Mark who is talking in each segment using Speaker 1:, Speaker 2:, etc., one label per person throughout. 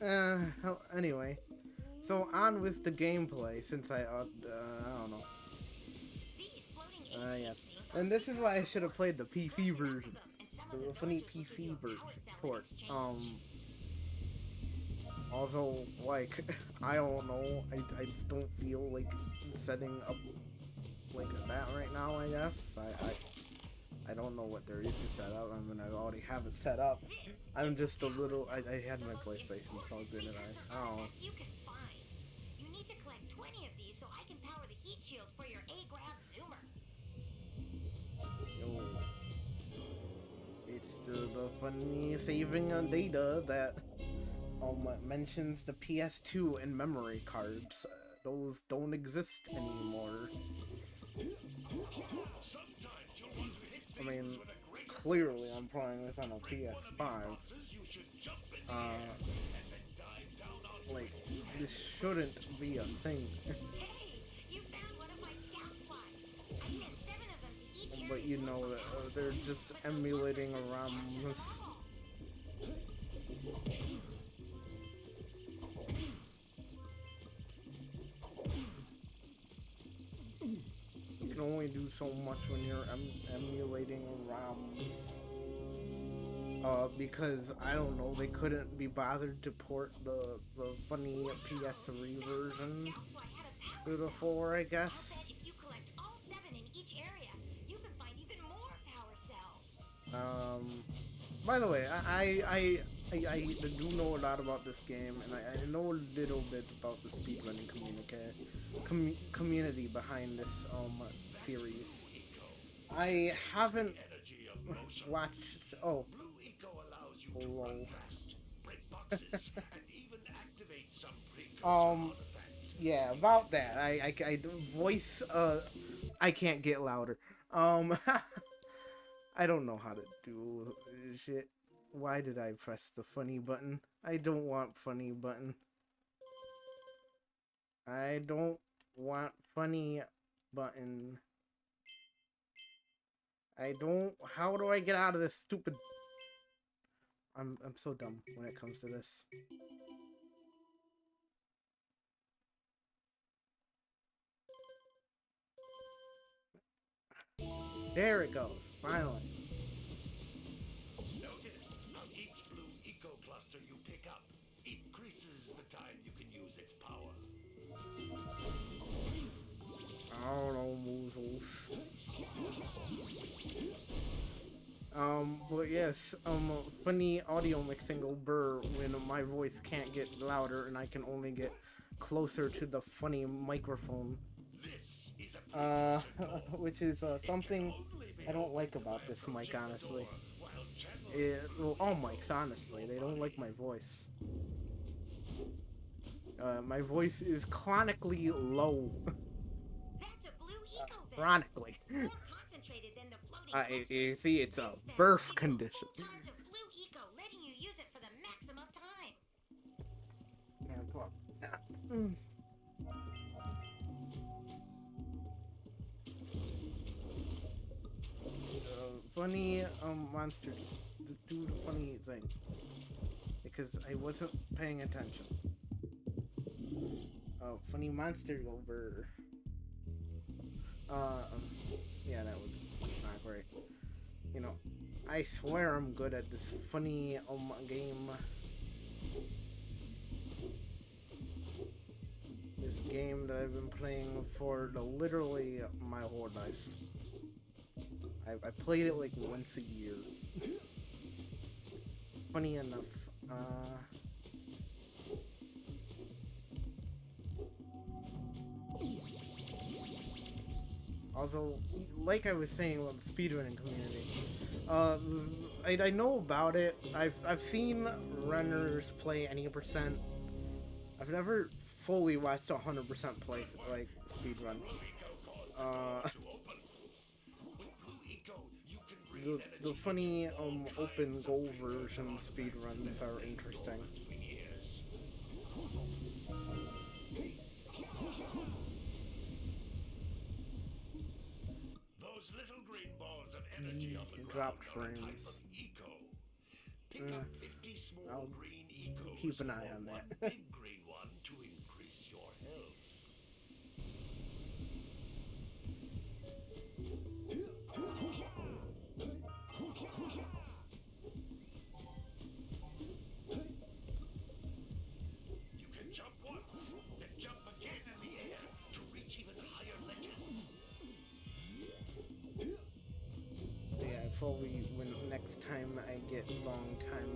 Speaker 1: Anyway, so on with the gameplay since I don't know. Yes. And this is why I should have played the PC version. The funny PC version port. Also, like, I don't know. I just don't feel like setting up like that right now, I guess. I don't know what there is to set up. I mean, I already have it set up. I'm just a little. I had my PlayStation plugged in and I don't know.
Speaker 2: You need to collect 20 of these so I can power the heat shield for your A-Grab Zoomer.
Speaker 1: Yo, it's the funny saving on data that mentions the PS2 and memory cards. Those don't exist anymore. I mean, clearly I'm playing this on a PS5. Uh, like, this shouldn't be a thing.
Speaker 2: Hey, you found one of my scout flies. I sent 7 of them to each
Speaker 1: But
Speaker 2: area
Speaker 1: you
Speaker 2: so
Speaker 1: know that
Speaker 2: far.
Speaker 1: they're just
Speaker 2: But the
Speaker 1: emulating
Speaker 2: monsters
Speaker 1: a
Speaker 2: didn't catch them
Speaker 1: ROMs.
Speaker 2: all.
Speaker 1: You can only do so much when you're emulating ROMs. Because I don't know, they couldn't be bothered to port the funny PS3
Speaker 2: That fly's
Speaker 1: version
Speaker 2: scout fly had a
Speaker 1: to
Speaker 2: power
Speaker 1: the
Speaker 2: cell.
Speaker 1: 4, I
Speaker 2: I'll bet
Speaker 1: guess.
Speaker 2: if you collect all 7 in each area, you can find even more power cells.
Speaker 1: Um, by the way, I do know a lot about this game, and I know a little bit about the speedrunning community behind this series. I haven't
Speaker 3: Energy of motion.
Speaker 1: watched. Oh,
Speaker 3: Blue Eco allows you to run
Speaker 1: lol.
Speaker 3: fast, break boxes, and even activate some precursor
Speaker 1: um,
Speaker 3: artifacts.
Speaker 1: yeah, about that. I voice. I can't get louder. Um, I don't know how to do shit. Why did I press the funny button? I don't want funny button. I don't want funny button. I don't. How do I get out of this stupid? I'm so dumb when it comes to this. There it goes. Finally.
Speaker 3: Notice how each Blue Eco cluster you pick up increases the time you can use its power.
Speaker 1: Oh no, moozles. But yes, funny audio mixing will burr when my voice can't get louder and I can only get closer to the funny microphone.
Speaker 3: This is a
Speaker 1: Uh,
Speaker 3: precursor door.
Speaker 1: which is
Speaker 3: It can
Speaker 1: something
Speaker 3: only be
Speaker 1: I don't like
Speaker 3: opened by
Speaker 1: about this mic,
Speaker 3: approaching the
Speaker 1: honestly.
Speaker 3: door while channeling
Speaker 1: Well,
Speaker 3: blue
Speaker 1: all
Speaker 3: energy
Speaker 1: mics,
Speaker 3: into
Speaker 1: honestly,
Speaker 3: your
Speaker 1: they don't like
Speaker 3: body.
Speaker 1: my voice. My voice is chronically low.
Speaker 2: That's a blue eco vent.
Speaker 1: Chronically.
Speaker 2: More concentrated than the floating
Speaker 1: You
Speaker 2: clusters.
Speaker 1: see, it's a
Speaker 2: This vent
Speaker 1: birth
Speaker 2: gives you a
Speaker 1: condition.
Speaker 2: full charge of blue eco, letting you use it for the maximum time.
Speaker 1: Yeah, talk. Mm. Funny monster just do the funny thing because I wasn't paying attention. Funny monster over. Uh, um, yeah, that was not great. You know, I swear I'm good at this funny game. This game that I've been playing for literally my whole life. I played it like once a year. Funny enough. Also, like I was saying about the speedrunning community, uh, I know about it. I've seen runners play any percent. I've never fully watched 100% play
Speaker 3: Good work.
Speaker 1: like speedrun.
Speaker 3: Blue Eco caused the door
Speaker 1: Uh,
Speaker 3: to open. With Blue Eco, you can
Speaker 1: the
Speaker 3: breathe
Speaker 1: the
Speaker 3: energy into
Speaker 1: funny
Speaker 3: all
Speaker 1: open
Speaker 3: kinds of
Speaker 1: goal
Speaker 3: precursor
Speaker 1: version
Speaker 3: artifacts that
Speaker 1: speedruns
Speaker 3: have
Speaker 1: are
Speaker 3: lain
Speaker 1: interesting.
Speaker 3: dormant for years. Those little green balls of energy on the ground
Speaker 1: Dropped
Speaker 3: are a type of
Speaker 1: frames.
Speaker 3: eco. Pick
Speaker 1: Uh,
Speaker 3: up 50 small
Speaker 1: I'll
Speaker 3: green eco
Speaker 1: keep an eye on
Speaker 3: One
Speaker 1: that.
Speaker 3: big green one to increase your health. You can jump once, then jump again in the air to reach even higher ledges.
Speaker 1: Yeah, probably when next time I get long time,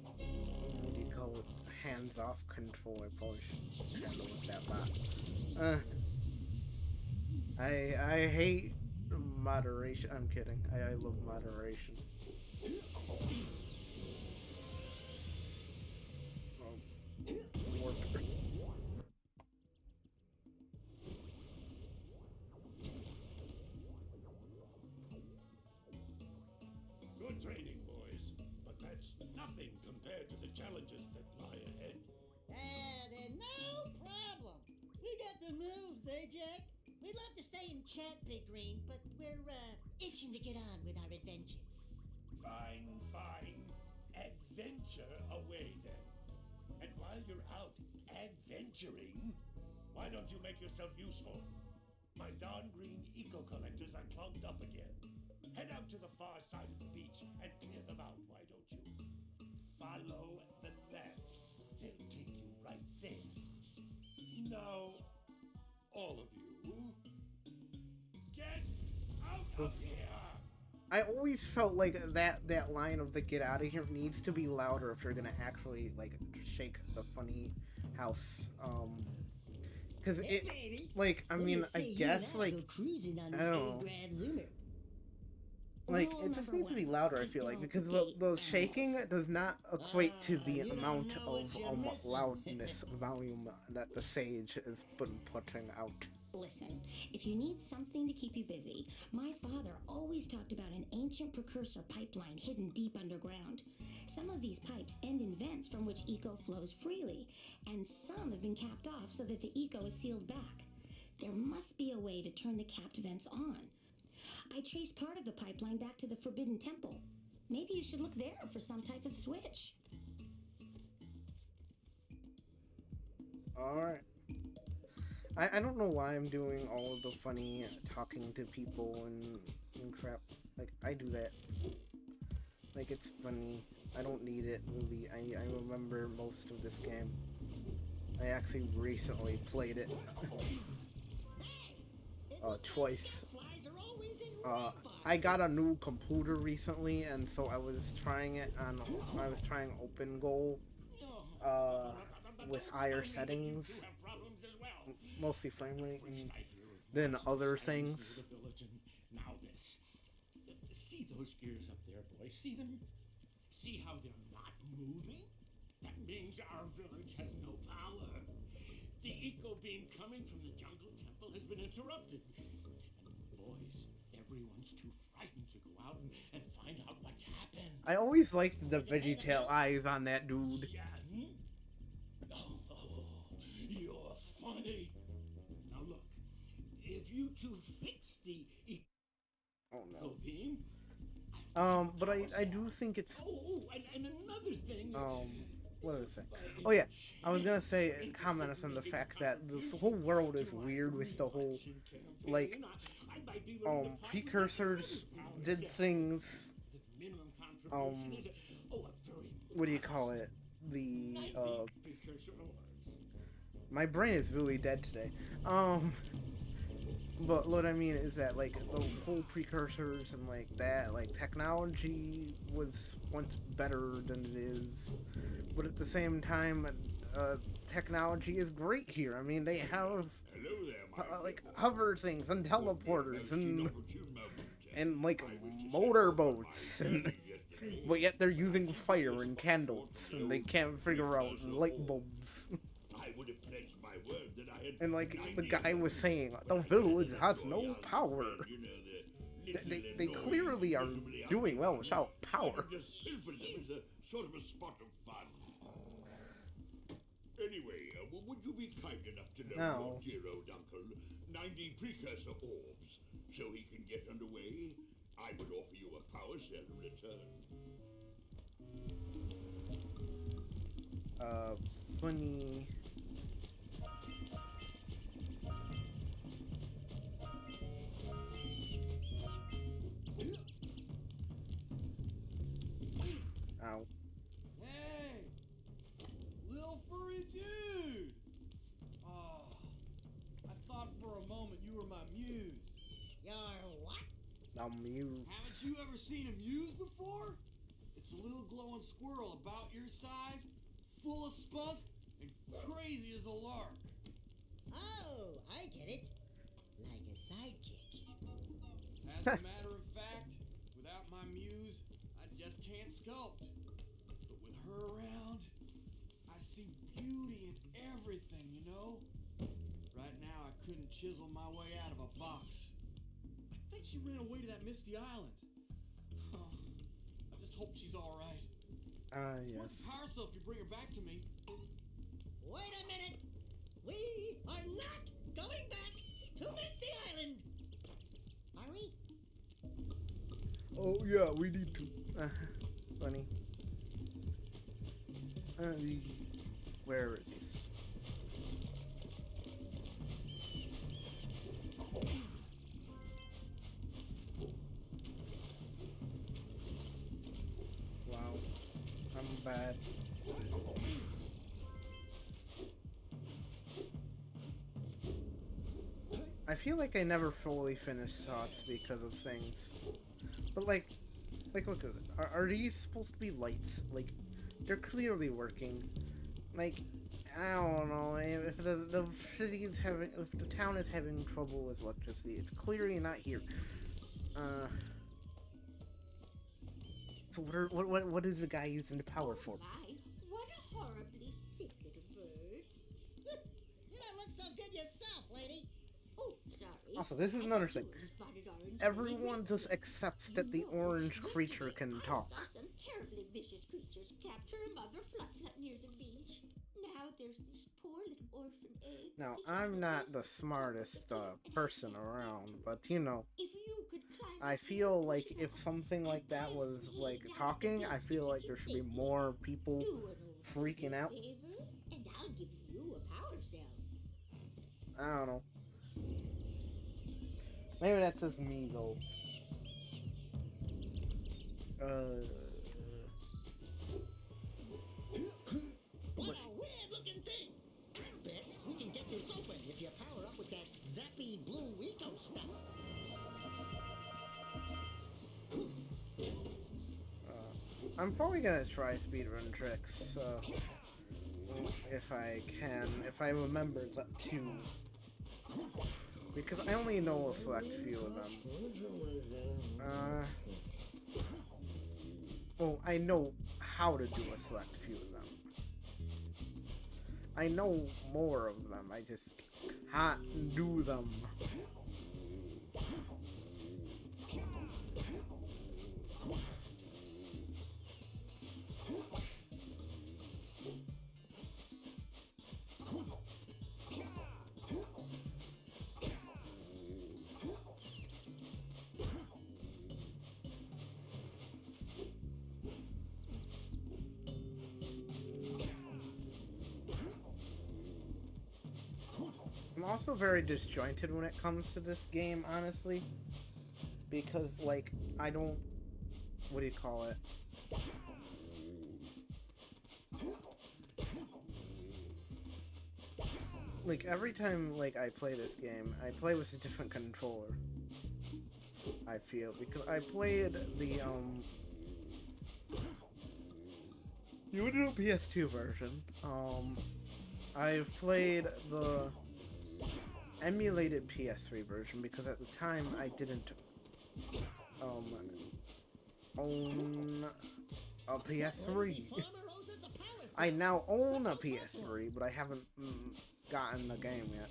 Speaker 1: what do you call it? Hands off control. I probably should handle with that bot. I hate moderation. I'm kidding. I love moderation. Oh, warp.
Speaker 4: Good training, boys, but that's nothing compared to the challenges that lie ahead.
Speaker 5: Then no problem. We got the moves, eh, Jack? We'd love to stay and chat, Big Green, but we're, itching to get on with our adventures.
Speaker 4: Fine, fine. Adventure away then. And while you're out adventuring, why don't you make yourself useful? My darn green eco-collectors are clogged up again. Head out to the far side of the beach and clear them out, why don't you? Follow the lamps. They'll take you right there. Now, all of you, get out of here!
Speaker 1: I always felt like that line of the "get out of here" needs to be louder if they're gonna actually like shake the funny house. Because
Speaker 5: Hey,
Speaker 1: it,
Speaker 5: lady.
Speaker 1: like, I
Speaker 5: What do you
Speaker 1: mean, I
Speaker 5: say you
Speaker 1: guess
Speaker 5: and I go
Speaker 1: like,
Speaker 5: cruising on
Speaker 1: I
Speaker 5: this
Speaker 1: don't
Speaker 5: big
Speaker 1: know.
Speaker 5: Grav Zoomer.
Speaker 1: Like,
Speaker 2: Rule
Speaker 1: it just
Speaker 2: number
Speaker 1: needs to be
Speaker 2: one,
Speaker 1: louder. I
Speaker 2: I
Speaker 1: feel like
Speaker 2: don't
Speaker 1: because
Speaker 2: date
Speaker 1: the shaking
Speaker 2: animals.
Speaker 1: does not equate to the
Speaker 5: You don't
Speaker 1: amount
Speaker 5: know what
Speaker 1: of
Speaker 5: you're missing.
Speaker 1: loudness volume that the sage has been putting out.
Speaker 2: Listen, if you need something to keep you busy, my father always talked about an ancient precursor pipeline hidden deep underground. Some of these pipes end in vents from which eco flows freely, and some have been capped off so that the eco is sealed back. There must be a way to turn the capped vents on. I traced part of the pipeline back to the Forbidden Temple. Maybe you should look there for some type of switch.
Speaker 1: Alright. I don't know why I'm doing all of the funny talking to people and crap. Like, I do that. Like, it's funny. I don't need it, really. I remember most of this game. I actually recently played it. Twice.
Speaker 5: Flies are always in
Speaker 1: I got a new computer recently, and so I was trying it on. I was trying Open Goal, with higher settings, mostly frame rate, and then other things.
Speaker 4: Now this. See those gears up there, boys? See them? See how they're not moving? That means our village has no power. The eco beam coming from the jungle temple has been interrupted. And boys, everyone's too frightened to go out and find out what's happened.
Speaker 1: I always liked the VeggieTale eyes on that dude.
Speaker 4: Yeah. Oh, you're funny. Now look, if you two fix the eco
Speaker 1: Oh no.
Speaker 4: beam.
Speaker 1: But I do think it's
Speaker 4: Oh, and another thing.
Speaker 1: what did I say? Oh yeah, I was gonna say comment on the fact that this whole world is weird with the whole like precursors did things. What do you call it? The my brain is really dead today. But what I mean is that like the whole precursors and like that, like technology was once better than it is, but at the same time, technology is great here. I mean, they have like hover things and teleporters and like motorboats, and but yet they're using fire and candles, and they can't figure out light bulbs.
Speaker 4: I would have pledged my word that I had.
Speaker 1: And like the guy was saying, the village has no power. They clearly are doing well without power.
Speaker 4: Just pilfered them as a sort of a spot of fun. Anyway, would you be kind enough to loan
Speaker 1: No.
Speaker 4: your dear old uncle 90 precursor orbs so he can get underway? I would offer you a power cell in return.
Speaker 1: funny. Ow.
Speaker 6: Hey! Little furry dude! Oh, I thought for a moment you were my muse.
Speaker 5: Your what?
Speaker 1: Now mute.
Speaker 6: Haven't you ever seen a muse before? It's a little glowing squirrel about your size, full of spunk, and crazy as a lark.
Speaker 5: Oh, I get it. Like a sidekick.
Speaker 6: As a matter of fact, without my muse, I just can't sculpt. But with her around, I see beauty in everything, you know? Right now, I couldn't chisel my way out of a box. I think she ran away to that misty island. Oh, I just hope she's all right. Worth
Speaker 1: Yes.
Speaker 6: the power cell if you bring her back to me.
Speaker 5: Wait a minute. We are not going back to Misty Island. Are we?
Speaker 1: Oh yeah, we need to. Funny. Where are these? Wow, I'm bad. I feel like I never fully finish shots because of things. But like look at it. Are these supposed to be lights? Like, they're clearly working. Like, I don't know. If the city is having, if the town is having trouble with electricity, it's clearly not here. So what is the guy using the power for?
Speaker 2: My, what a horribly sick little bird.
Speaker 5: You don't look so good yourself, lady.
Speaker 2: Oh, sorry.
Speaker 1: Also, this is
Speaker 2: I
Speaker 1: another
Speaker 2: thought
Speaker 1: thing.
Speaker 2: you were spotted orange
Speaker 1: Everyone
Speaker 2: red.
Speaker 1: just accepts that the
Speaker 2: You know,
Speaker 1: orange creature
Speaker 2: yesterday
Speaker 1: can
Speaker 2: I
Speaker 1: talk.
Speaker 2: saw some terribly vicious creatures capture a mother flut near the beach. Now there's this poor little orphan egg.
Speaker 1: Now,
Speaker 2: sitting
Speaker 1: I'm
Speaker 2: on
Speaker 1: not the
Speaker 2: this
Speaker 1: smartest
Speaker 2: top of the
Speaker 1: person
Speaker 2: cliff.
Speaker 1: around, but you know,
Speaker 2: If you could climb
Speaker 1: I
Speaker 2: up to
Speaker 1: feel
Speaker 2: the
Speaker 1: like
Speaker 2: tree
Speaker 1: if something like that was
Speaker 2: and
Speaker 1: like
Speaker 2: dance me
Speaker 1: talking,
Speaker 2: down
Speaker 1: I
Speaker 2: to
Speaker 1: feel like
Speaker 2: the
Speaker 1: there should be
Speaker 2: kitchen
Speaker 1: more people
Speaker 2: Do an old
Speaker 1: freaking out.
Speaker 2: favor, and I'll give you a power cell.
Speaker 1: I don't know. Maybe that's just me though.
Speaker 5: What a weird looking thing. I'll bet we can get this open if you power up with that zappy blue eco stuff.
Speaker 1: I'm probably gonna try speedrun tricks, if I can, if I remember to. Because I only know a select few of them. Well, I know how to do a select few of them. I know more of them, I just can't do them. I'm also very disjointed when it comes to this game, honestly. Because, like, I don't... What do you call it? Like, every time, like, I play this game, I play with a different controller. I feel. Because I played the original PS2 version. I've played the emulated PS3 version because at the time I didn't own a PS3. I now own a PS3, but I haven't gotten the game yet.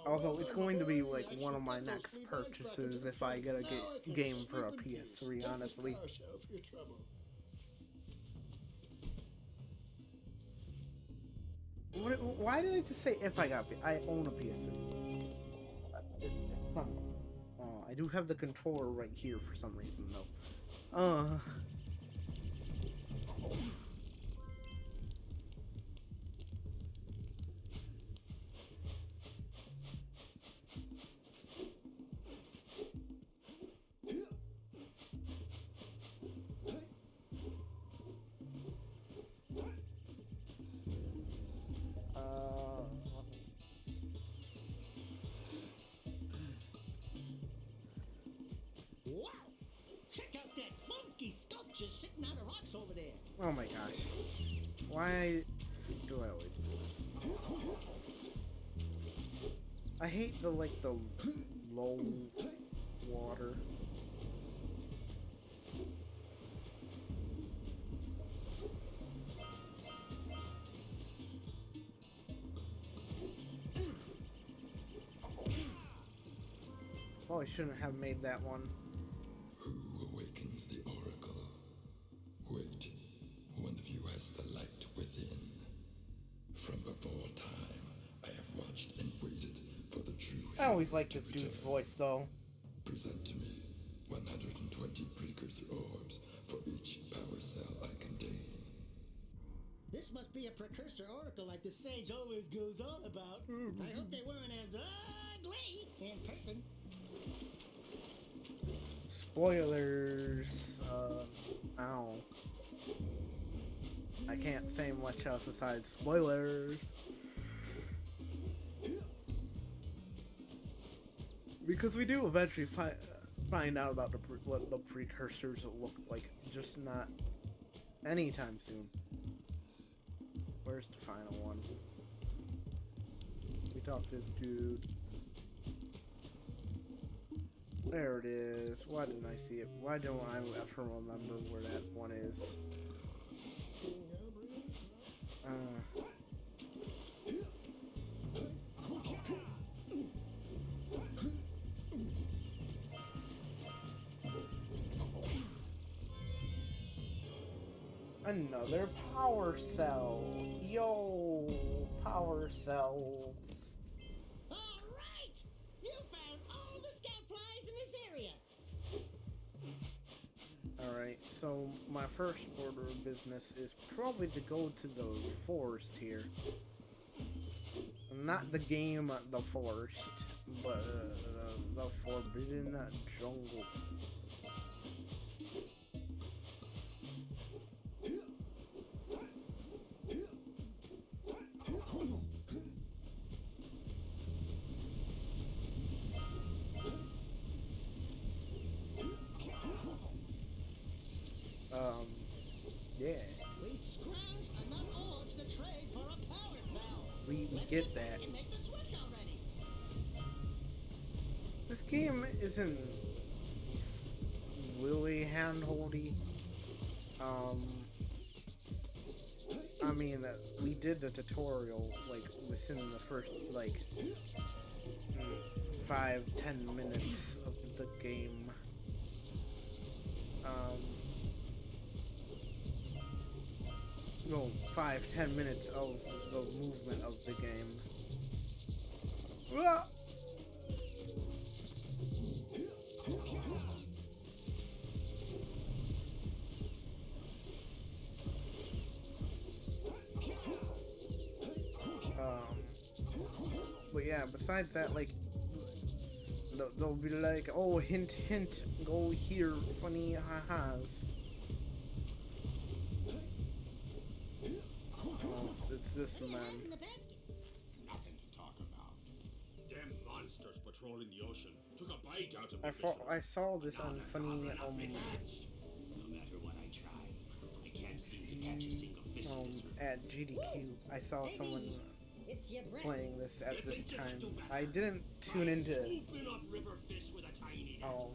Speaker 1: Although it's going to be like one of my next purchases if I get a game for a PS3, honestly. Why did I just say if I got I own a PS3? I do have the controller right here for some reason though.
Speaker 5: house over there.
Speaker 1: Oh my gosh. Why do I always do this? I hate the low water. Oh, I shouldn't have made that one.
Speaker 7: Who awakens the oracle? Wait, one of you has the light within. From before time, I have watched and waited for the true.
Speaker 1: I always like
Speaker 7: to
Speaker 1: this dude's
Speaker 7: return.
Speaker 1: voice though.
Speaker 7: Present to me 120 precursor orbs for each power cell I contain.
Speaker 5: This must be a precursor oracle like the sage always goes on about. I hope they weren't as ugly in person.
Speaker 1: Spoilers. Ow. I can't say much else besides spoilers. Because we do eventually find out about what the precursors looked like, just not anytime soon. Where's the final one? We talked to this dude. There it is. Why didn't I see it? Why don't I ever remember where that one is? Another power cell. Yo, power cells.
Speaker 5: All right, you found all the scout flies in this area.
Speaker 1: Alright, so my first order of business is probably to go to the forest here. Not the game The Forest, but the Forbidden Jungle. Yeah,
Speaker 5: We scrounged enough orbs to trade for a power cell.
Speaker 1: we
Speaker 5: Let's
Speaker 1: get
Speaker 5: back
Speaker 1: that.
Speaker 5: and make the switch already.
Speaker 1: This game isn't really handholdy. I mean, we did the tutorial like within the first 5-10 minutes of the game. No, 5-10 minutes of the movement of the game. Ah! But yeah, besides that, like, they'll be like, oh, hint, hint, go here, funny ha-has. It's this man.
Speaker 5: In the basket.
Speaker 4: Nothing to talk about. Damn monsters patrolling the ocean took a bite out of the
Speaker 1: I saw this on funny,
Speaker 4: No matter what I try, I can't seem to catch a single fish in this river.
Speaker 1: at GDQ, I saw someone
Speaker 5: It's your breath.
Speaker 1: playing this at this time. I didn't tune into
Speaker 4: Scooping up river fish with a tiny net. I'll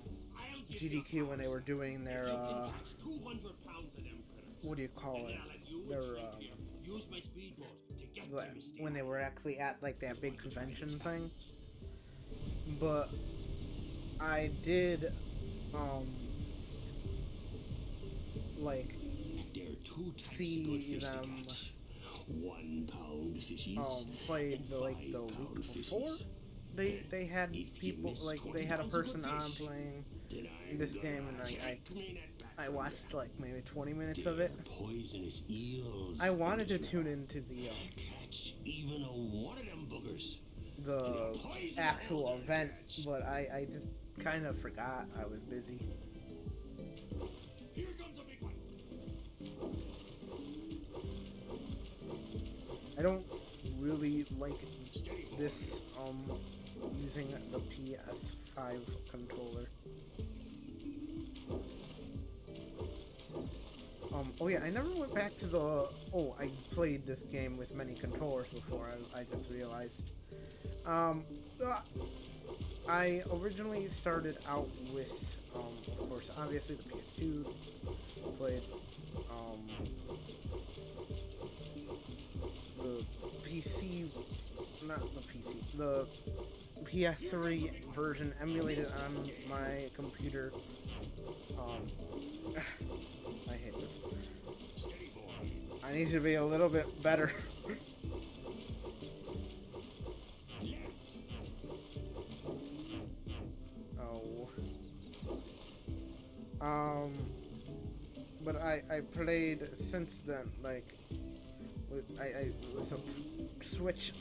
Speaker 4: give you a
Speaker 1: GDQ when they were doing their
Speaker 4: You can catch 200 pounds of them critters.
Speaker 1: what do you call
Speaker 4: And
Speaker 1: it?
Speaker 4: then I'll let you
Speaker 1: Their
Speaker 4: and Shrimp here use my speedboat to get them still.
Speaker 1: when they were actually at like that big convention thing. But I did like
Speaker 4: There are two types
Speaker 1: see
Speaker 4: of good fish to
Speaker 1: them
Speaker 4: catch. 1 pound fishies.
Speaker 1: played
Speaker 4: and
Speaker 1: the
Speaker 4: 5
Speaker 1: week
Speaker 4: pound
Speaker 1: before.
Speaker 4: fishies.
Speaker 1: They had
Speaker 4: If you
Speaker 1: people
Speaker 4: miss
Speaker 1: like
Speaker 4: 20
Speaker 1: they had a
Speaker 4: pounds of
Speaker 1: person
Speaker 4: good
Speaker 1: on
Speaker 4: fish,
Speaker 1: playing
Speaker 4: then I'm
Speaker 1: this
Speaker 4: gonna
Speaker 1: game, and
Speaker 4: take me net back
Speaker 1: I
Speaker 4: from
Speaker 1: watched
Speaker 4: you.
Speaker 1: like maybe 20 minutes of it.
Speaker 4: They're poisonous eels.
Speaker 1: I wanted to
Speaker 4: in this
Speaker 1: tune
Speaker 4: river.
Speaker 1: into
Speaker 4: Catch even one of them boogers.
Speaker 1: the actual event, but I just kind of forgot. I was busy.
Speaker 4: Here comes a big one.
Speaker 1: I don't really like
Speaker 4: Steady, boy.
Speaker 1: this using the PS5 controller. Oh yeah, I never went back to the... Oh, I played this game with many controllers before, I just realized. I originally started out with, of course, obviously the PS2. Played, the PC... Not the PC. The PS3 version emulated on my computer. I hate this.
Speaker 4: Steady, boy.
Speaker 1: I need to be a little bit better.
Speaker 4: Left.
Speaker 1: Oh. But I played since then, like, with I with a Switch.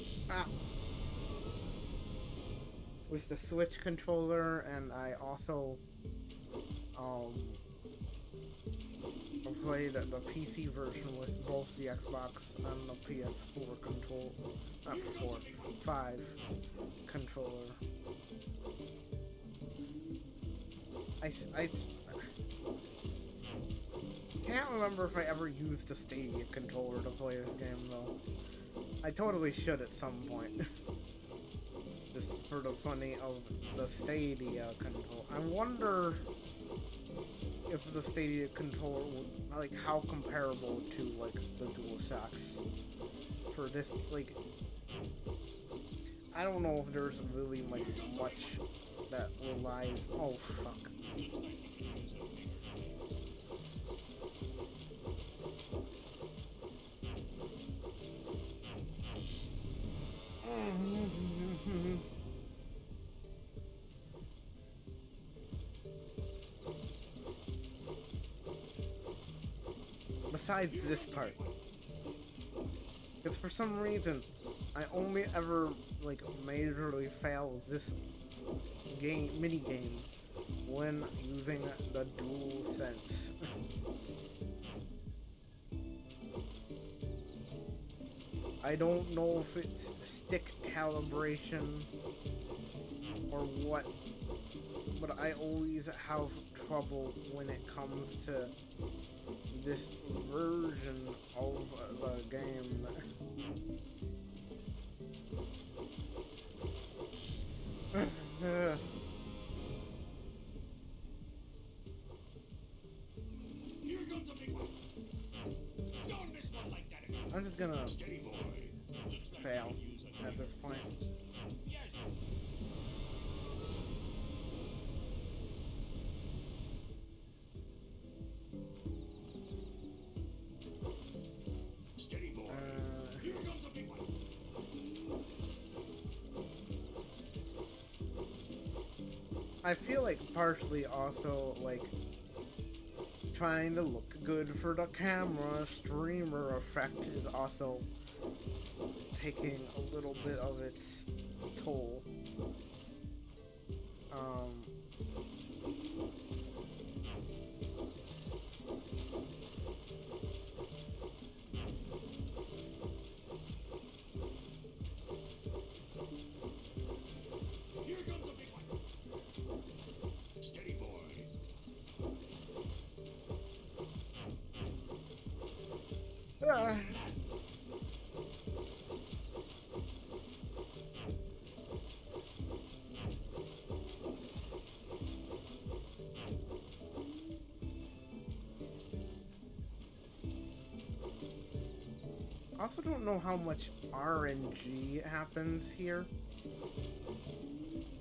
Speaker 1: With the Switch controller, and I also played the PC version with both the Xbox and the PS4 control, not 4, 5 controller. I can't remember if I ever used a Stadia controller to play this game though. I totally should at some point. Just for the funny of the Stadia controller. I wonder if the Stadia controller would, like, how comparable to, like, the DualShocks for this, like, I don't know if there's really, like, much that relies, oh, fuck. Besides this part, because for some reason I only ever, like, majorly fail this mini game when using the DualSense. I don't know if it's stick calibration or what, but I always have trouble when it comes to this version of the game.
Speaker 4: Here comes a big one. Don't miss one like that again.
Speaker 1: I'm just gonna
Speaker 4: Steady, boy. Looks like
Speaker 1: fail
Speaker 4: I could use a
Speaker 1: at this point.
Speaker 4: Yes. Steady, boy. Here comes a big one.
Speaker 1: I feel like partially also, like, trying to look good for the camera streamer effect is also taking a little bit of its toll.
Speaker 4: Here comes a big one. Steady, boy.
Speaker 1: I also don't know how much RNG happens here,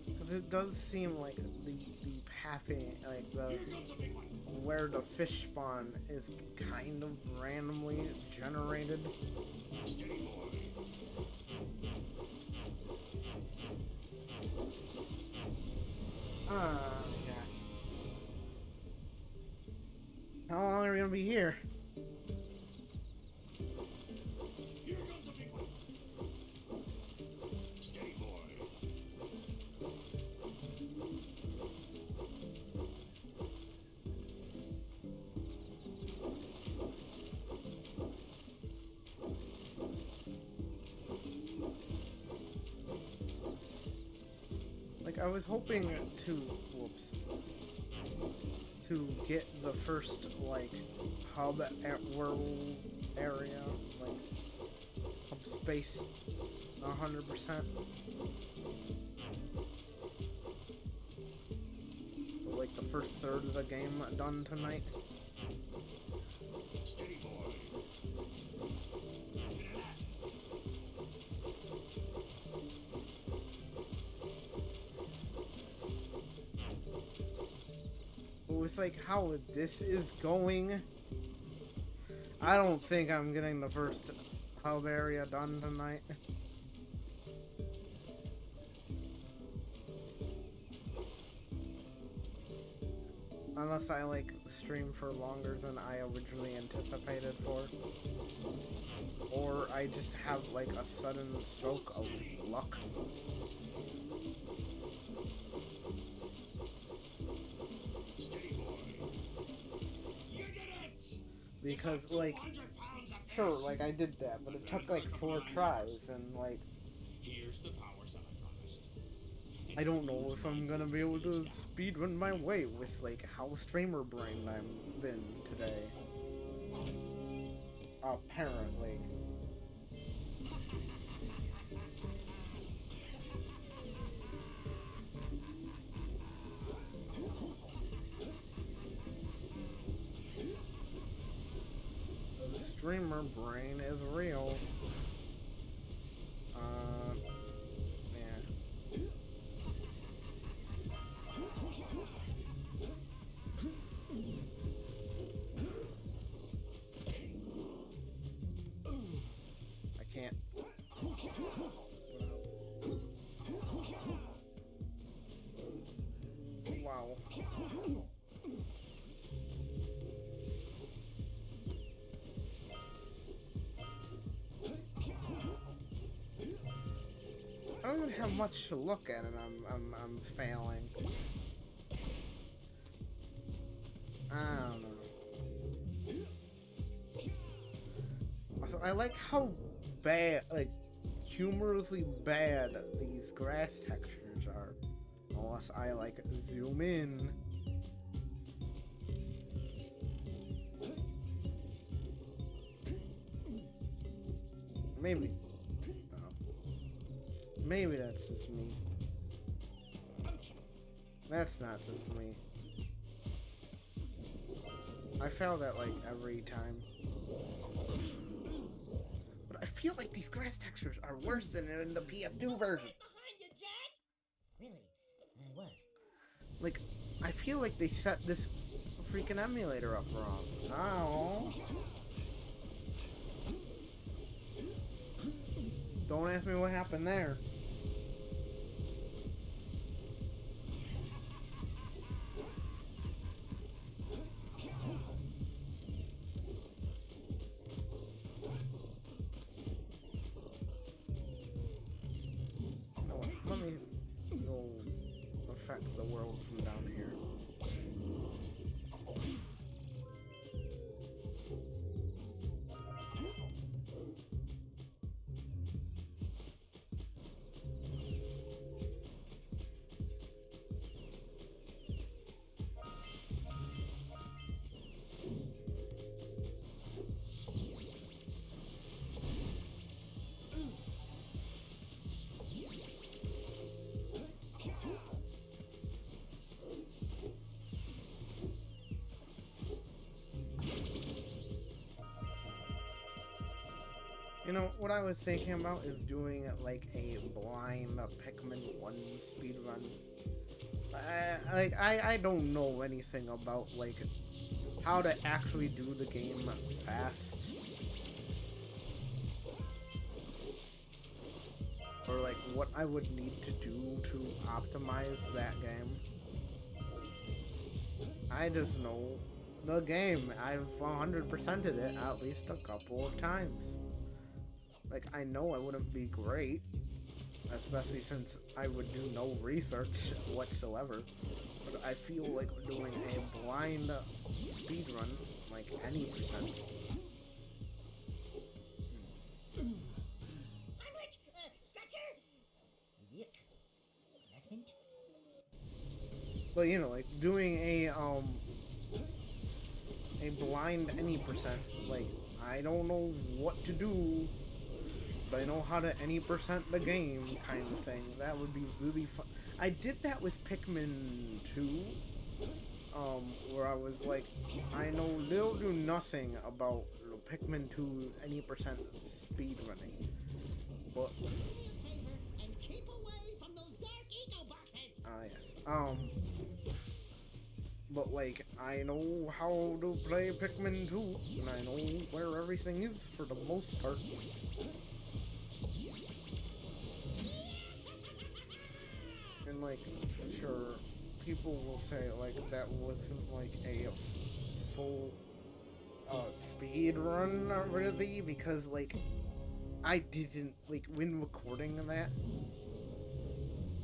Speaker 1: because it does seem like the pathing, like the
Speaker 4: Here comes a big one.
Speaker 1: where the fish spawn is kind of randomly generated.
Speaker 4: Steady, boy.
Speaker 1: Oh gosh. How long are we gonna be here?
Speaker 4: Here comes a big one. Steady, boy.
Speaker 1: Like, I was hoping to, whoops, to get the first like hub at world area, like hub space 100%. So like the first third of the game done tonight.
Speaker 4: Steady, boy. To the left.
Speaker 1: It's like how this is going. I don't think I'm getting the first hub area done tonight. Unless I like stream for longer than I originally anticipated for. Or I just have like a sudden stroke of luck.
Speaker 4: Steady, boy. You did it!
Speaker 1: Because like,
Speaker 4: 200 pounds of
Speaker 1: sure,
Speaker 4: force.
Speaker 1: like I did that, but it took like 4 tries and like,
Speaker 4: Here's the powers I promised.
Speaker 1: I don't know if I'm gonna be able to speedrun my way with like how streamer brained I've been today. Apparently. The streamer brain is real. Yeah. I can't. Wow. I don't even have much to look at, and I'm failing. I don't know. Also, I like how bad, like, humorously bad these grass textures are. Unless I, like, zoom in. Maybe. Maybe that's just me. That's not just me. I fail that like every time. But I feel like these grass textures are worse than in the PS2 version.
Speaker 5: Behind you, Jack! Really? I was.
Speaker 1: Like, I feel like they set this freaking emulator up wrong. Ow. Don't ask me what happened there. No, let me go affect the world from down here. You know, what I was thinking about is doing like a blind Pikmin 1 speedrun. I don't know anything about like how to actually do the game fast. Or like what I would need to do to optimize that game. I just know the game. I've 100%ed it at least a couple of times. Like, I know I wouldn't be great, especially since I would do no research whatsoever, but I feel like doing a blind speedrun, like any percent.
Speaker 5: Heimlich! Stretcher! Yuck. Nothing?
Speaker 1: But, you know, like, doing a, a blind any percent. Like, I don't know what to do, but I know how to any percent the game kind of thing. That would be really fun. I did that with Pikmin 2, where I was like, I know little to nothing about Pikmin 2 any percent speed running, but
Speaker 5: Do me a favor and keep away from those dark eco boxes.
Speaker 1: yes. But like, I know how to play Pikmin 2, and I know where everything is for the most part. And like, sure, people will say like that wasn't like a full speed run really, because like I didn't like when recording that,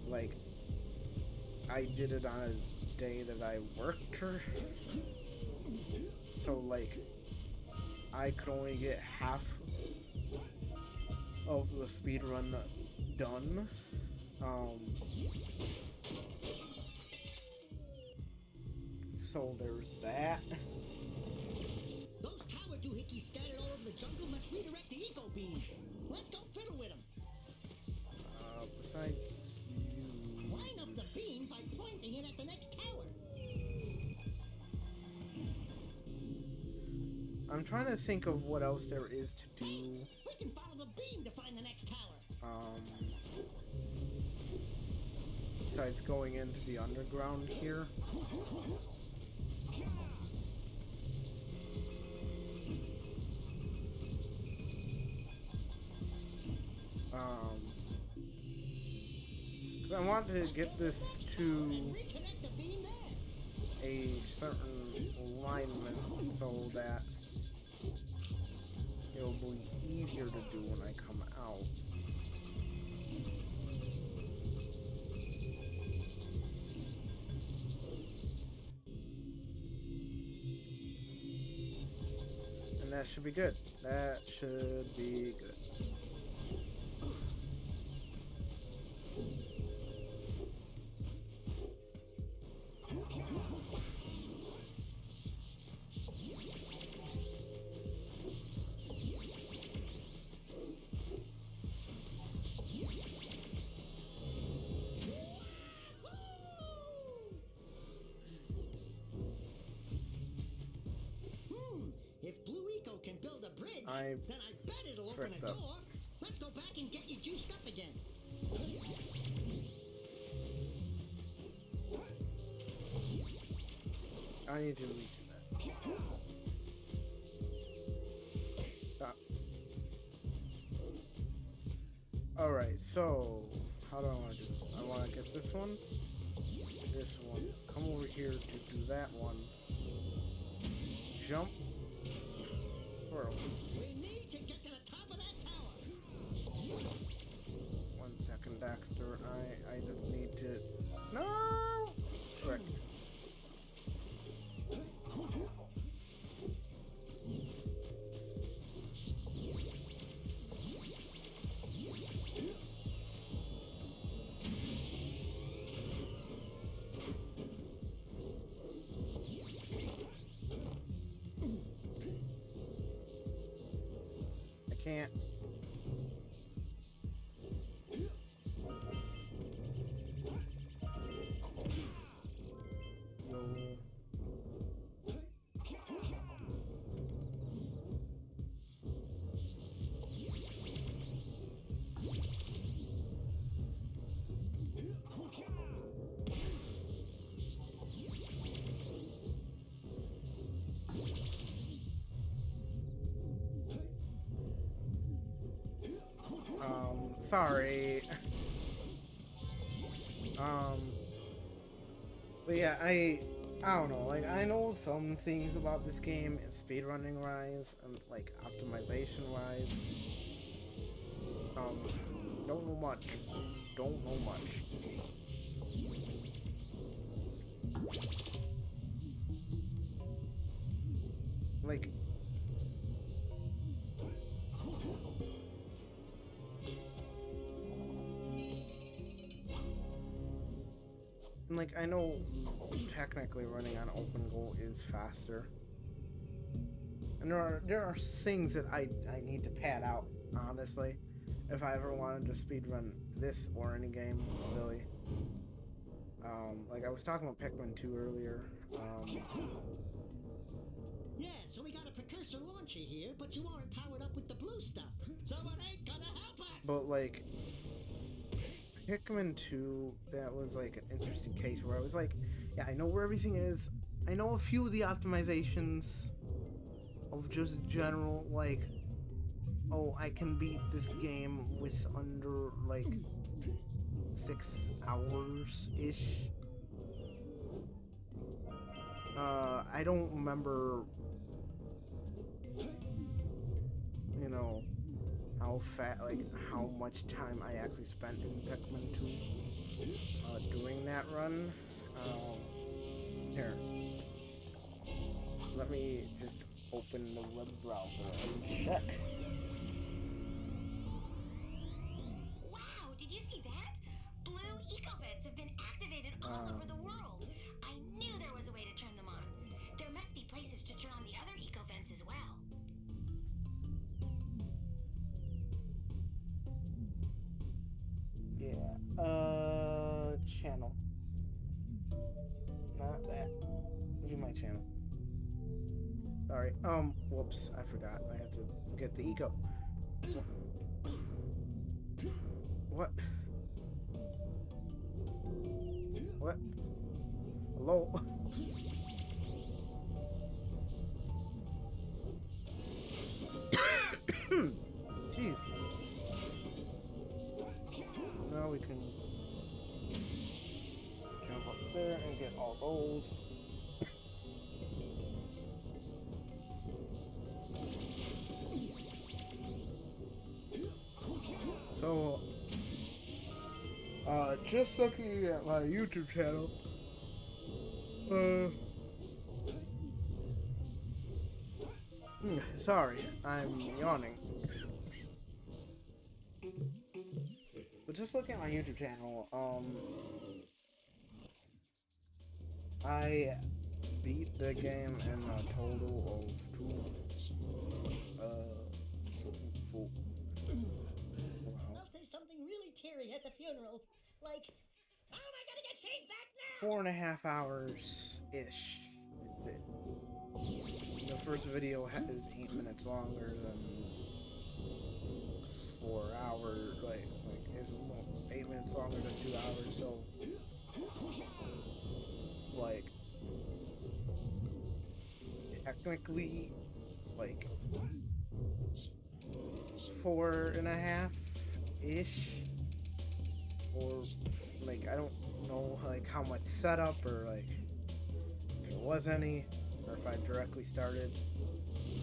Speaker 1: like I did it on a day that I worked, so like I could only get half of the speed run done. So there's that.
Speaker 5: Those tower doohickeys scattered all over the jungle must redirect the eco beam. Let's go fiddle with them.
Speaker 1: Besides you...
Speaker 5: Line up the beam by pointing it at the next tower.
Speaker 1: I'm trying to think of what else there is to do.
Speaker 5: Hey, we can follow the beam to find the next tower.
Speaker 1: Besides going into the underground here. Because I want to get this to
Speaker 5: Reconnect the beam there.
Speaker 1: a certain alignment so that it'll be easier to do when I come out. And that should be good. That should be good.
Speaker 5: If Blue Eco can build a bridge,
Speaker 1: I
Speaker 5: then I bet it'll open
Speaker 1: fricked
Speaker 5: a
Speaker 1: up.
Speaker 5: door. Let's go back and get you juiced up again.
Speaker 1: I need to redo that. Stop. Alright, so how do I want to do this? I want to get this one, come over here to do that one, jump, swirl.
Speaker 5: We need to get to the top of that tower.
Speaker 1: 1 second, Daxter. I just need to. No! Frick. I can't. Yo. Sorry. But yeah, I don't know, like, I know some things about this game, speedrunning wise, and like, optimization wise. Don't know much. Don't know much. Like, and like, I know technically running on OpenGo is faster, And there are things that I need to pad out, honestly, if I ever wanted to speedrun this or any game, really. Like I was talking about Pikmin 2 earlier.
Speaker 5: Yeah, so we got a precursor launcher here, but you aren't powered up with the blue stuff, so it ain't gonna help us.
Speaker 1: But like Pikmin 2, that was like an interesting case where I was like, yeah, I know where everything is. I know a few of the optimizations of just general, like, oh, I can beat this game with under like 6 hours-ish. I don't remember, you know, how much time I actually spent in Pikmin 2 doing that run. Here, let me just open the web browser and check.
Speaker 2: Wow, did you see that? Blue eco-vents have been activated all over the world. I knew there was a way to turn them on. There must be places to turn on the other eco-vents as well.
Speaker 1: Yeah, channel. Not that. View my channel. Sorry. Whoops, I forgot. I have to get the eco. What? What? Hello? Jeez. Now we can jump up there and get all those. So, just looking at my YouTube channel, sorry, I'm yawning. But just looking at my YouTube channel, I beat the game in a total of 4.
Speaker 5: I'll say something really teary at the funeral, like, "How am I gonna get changed back now?"
Speaker 1: 4.5 hours-ish. The first video is 8 minutes longer than 4 hours, like it's 8 minutes longer than 2 hours, so like technically like 4.5-ish, or like I don't know like how much setup or like if there was any, or if I directly started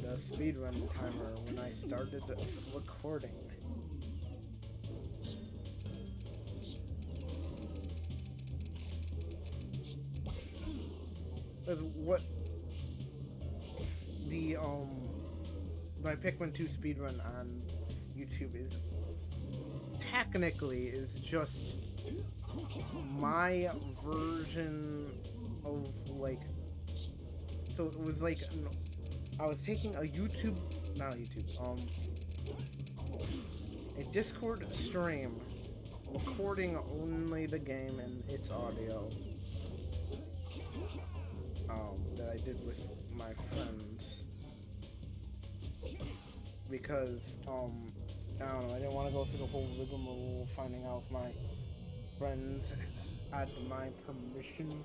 Speaker 1: the speedrun timer when I started recording. Because what the my Pikmin 2 speedrun on YouTube is technically is just my version of like, so it was like I was taking a a Discord stream, recording only the game and its audio, that I did with my friends, because I don't know, I didn't want to go through the whole rigmarole finding out if my friends had my permission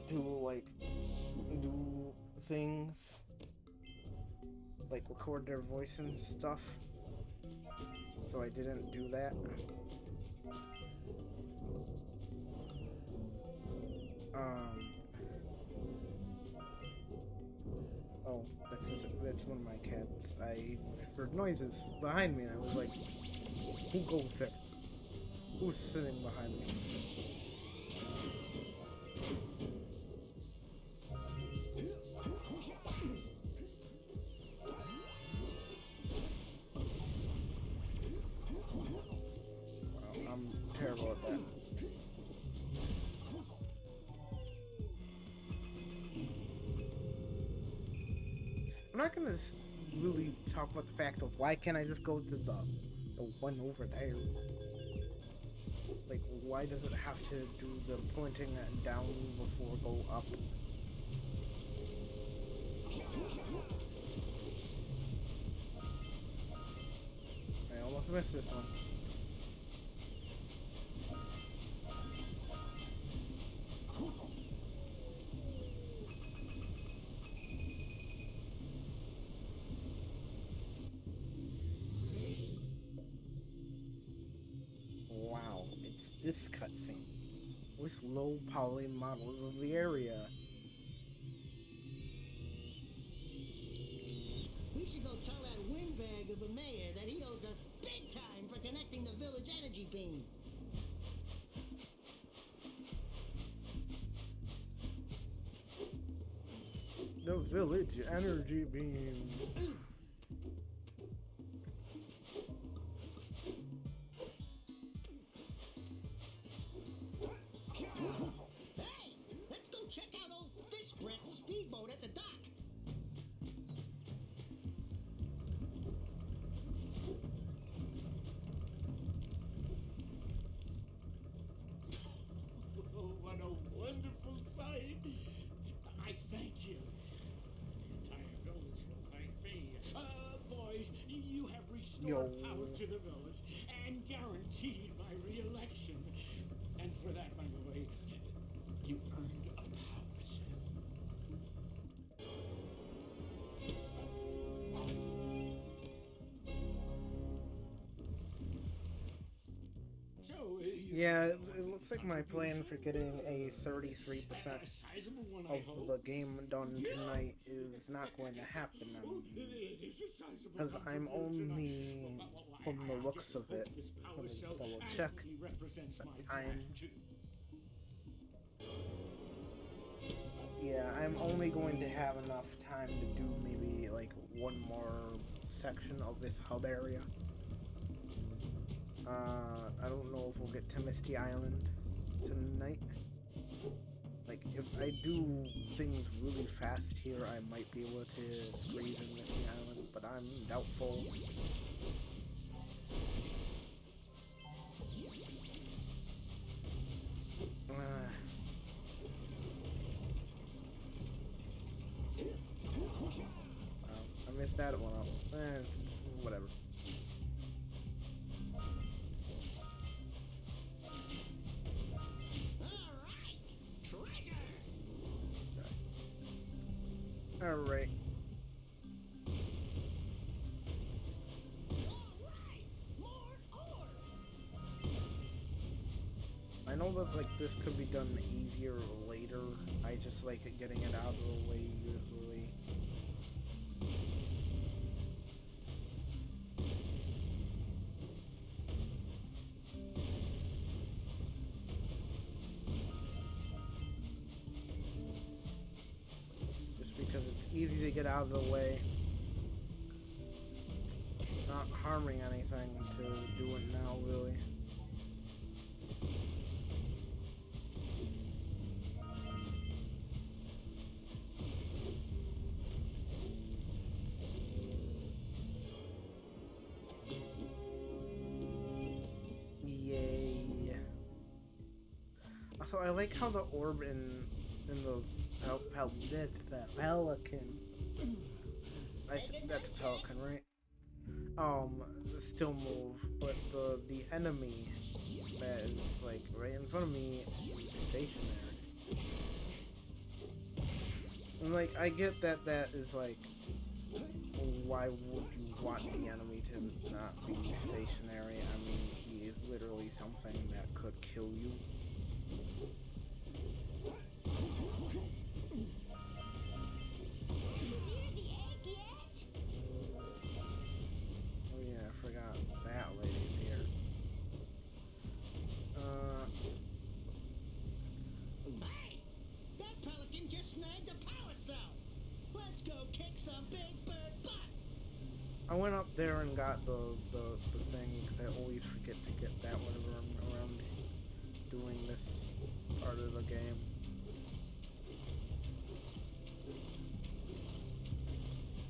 Speaker 1: to like do things like record their voice and stuff, so I didn't do that. Oh, that's one of my cats. I heard noises behind me and I was like, who goes there? Who's sitting behind me? Well, I'm terrible at that. not gonna really talk about the fact of why can't I just go to the one over there? Like, why does it have to do the pointing down before go up? I almost missed this one. Wow, it's this cutscene with low poly models of the area.
Speaker 5: We should go tell that windbag of a mayor that he owes us big time for connecting the village energy beam.
Speaker 1: The village energy beam.
Speaker 5: Hey, let's go check out old Fish Brett's speedboat at the dock.
Speaker 4: Oh, what a wonderful sight! I thank you. The entire village will thank me. Boys, you have restored power to the village and guaranteed my re-election. And for that, by the way, you earned a power cell. So,
Speaker 1: Yeah, it looks like my plan for getting a 33% of the game done tonight is not going to happen. Because I'm only, from the looks of it, let me just double check the time. Yeah, I'm only going to have enough time to do maybe like one more section of this hub area. I don't know if we'll get to Misty Island tonight. Like, if I do things really fast here, I might be able to squeeze in Misty Island, but I'm doubtful. I missed that one up. Whatever. Alright. I know that like this could be done easier later. I just like getting it out of the way usually. Because it's easy to get out of the way. It's not harming anything to do it now, really. Yay. Also, I like how the orb in the pelican. That's a pelican, right? Still move, but the enemy that is like right in front of me is stationary. And like I get that is like, why would you want the enemy to not be stationary? I mean, he is literally something that could kill you. Oh yeah, I forgot that lady's here.
Speaker 5: Hey! That pelican just snagged a power cell! Let's go kick some big bird butt!
Speaker 1: I went up there and got the thing because I always forget to get that whenever I'm around doing this part of the game.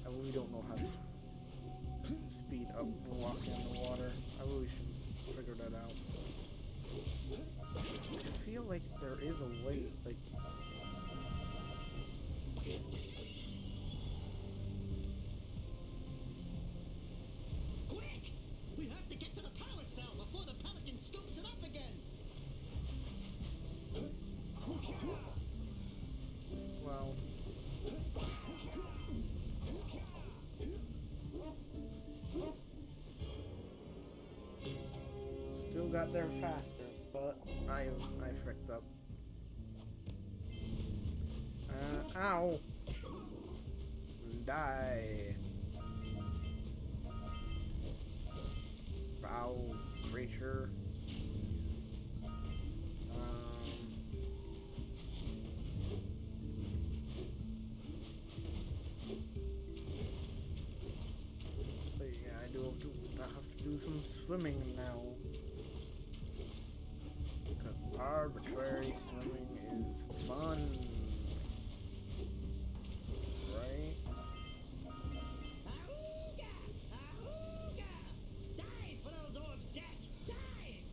Speaker 1: I really don't know how to speed up walking in the water. I really should figure that out. I feel like there is a way, like...
Speaker 5: Quick! We have to get to the pallet cell before the pelican scoops it up again.
Speaker 1: Well... Still got there faster, but I fricked up. Ow! Die! Foul creature. But yeah, I have to do some swimming now. Because arbitrary swimming is fun. Right?
Speaker 5: Ahooga! Ahooga! Dive for those orbs, Jack! Dive!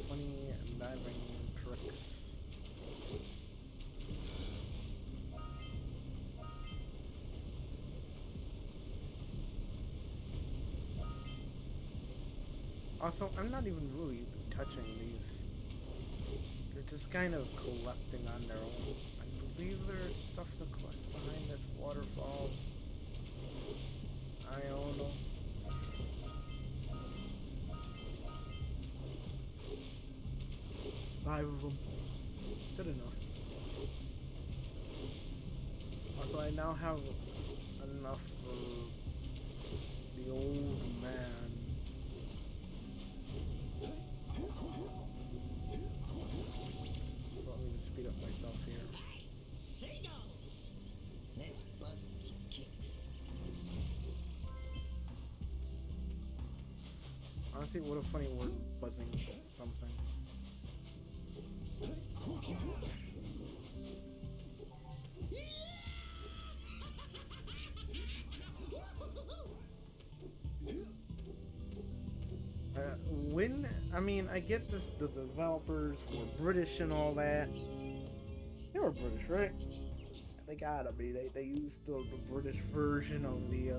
Speaker 1: Funny diving tricks. Also, I'm not even really touching these. They're just kind of collecting on their own. I believe there's stuff to collect behind this waterfall. I don't know. Five of them. Good enough. Also, I now have enough for the old man. So let me just speed up myself here.
Speaker 5: Hey! Seagulls! Let's buzz it for kicks.
Speaker 1: Honestly, what a funny word, buzzing something. I mean, I get this, the developers were British and all that. They were British, right? They gotta be. They used the British version of the,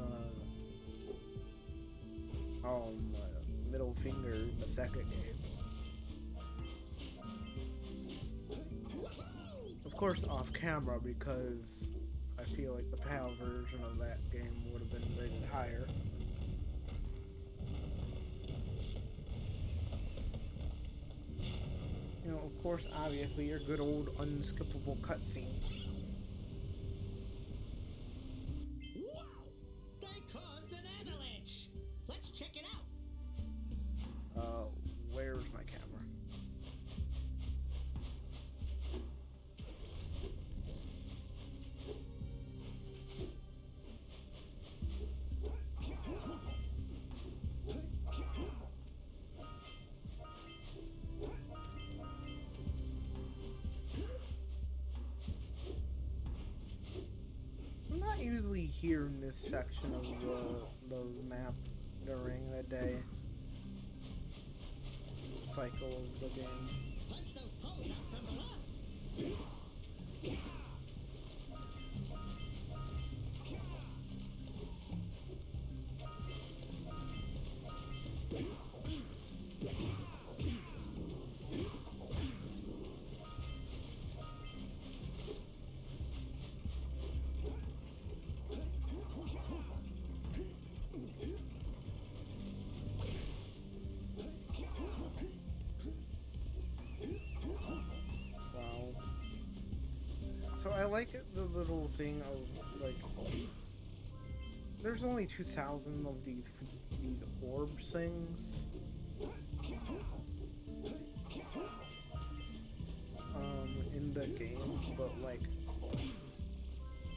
Speaker 1: middle finger in the second game. Of course, off camera, because I feel like the PAL version of that game would have been rated higher. You know, of course, obviously, your good old unskippable cutscene.
Speaker 5: Wow! They caused an avalanche! Let's check it out!
Speaker 1: Where's my camera? I'm not usually here in this section of the map during the day cycle of the game.
Speaker 5: Punch those poles out from below!
Speaker 1: So I like the little thing of, like, there's only 2,000 of these orb things. In the game, but like,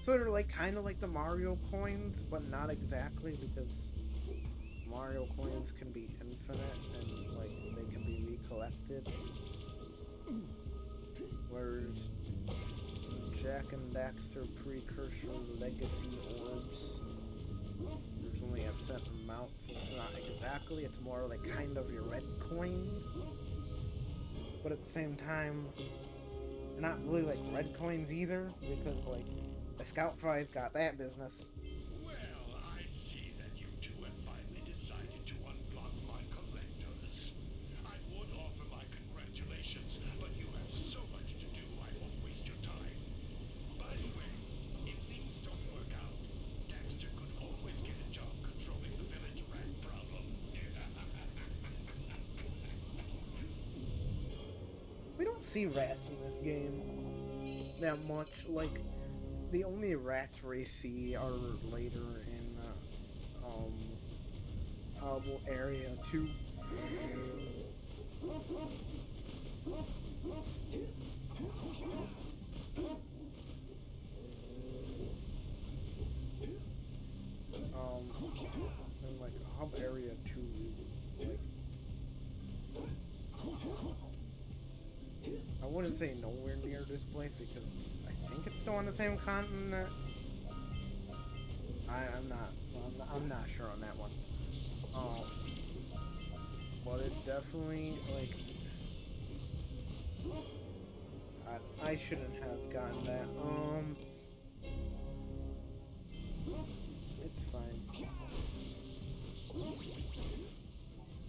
Speaker 1: so they're like kind of like the Mario coins, but not exactly, because Mario coins can be infinite and like they can be recollected. Where's Jack and Daxter precursor legacy orbs? There's only a set amount, so it's not exactly, it's more like kind of your red coin. But at the same time, they're not really like red coins either, because like the Scout Fry's got that business.
Speaker 4: Well, I see that you two have finally decided to unblock my collectors. I would offer my congratulations, but you have so much to do, I won't waste your time. By the way, if things don't work out, Daxter could always get a job controlling the village rat problem.
Speaker 1: We don't see rats in this game that much. Like, the only rats we see are later in Hobble Area 2. And like Hub Area 2 is like, I wouldn't say nowhere near this place because I think it's still on the same continent. I'm not sure on that one. But it definitely, like, I shouldn't have gotten that. It's fine.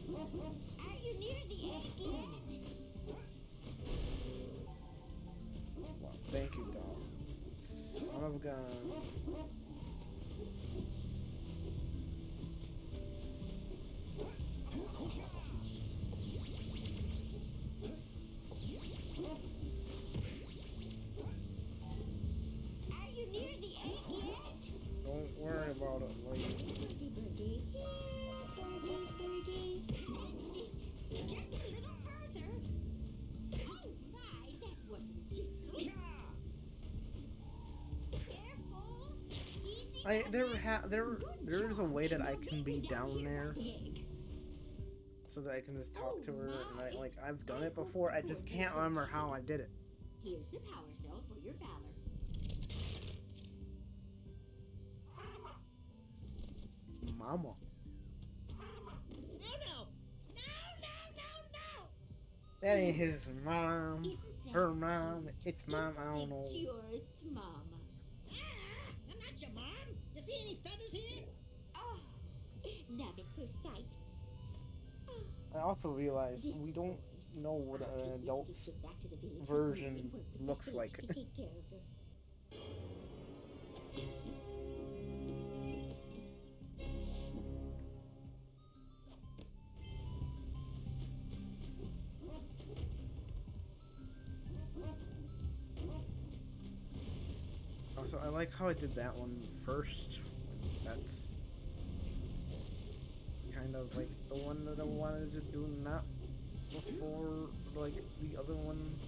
Speaker 2: Are you near the egg yet?
Speaker 1: Well, thank you, dog. Son of a gun.
Speaker 2: Are you near the egg yet?
Speaker 1: Don't worry about it, lady.
Speaker 2: Birdie, birdie, here, birdie, birdie. Exit. Just a little further. Oh my, that wasn't gentle. Careful. Easy.
Speaker 1: There's a way that I can be down there so that I can just talk to her, and I've done it before. I just can't remember how I did it.
Speaker 2: Here's a power cell for your valor.
Speaker 1: Mama.
Speaker 5: No.
Speaker 1: That ain't his mom. Her mom. It's mom. I don't know.
Speaker 2: Sure, it's Mama.
Speaker 5: I'm not your mom. You see any feathers here?
Speaker 2: Oh, love at first sight.
Speaker 1: I also realized we don't know what an adult's version looks like.
Speaker 2: To take care of her.
Speaker 1: Also, I like how I did that one first. That's kind of like the one that I wanted to do, not before like the other one.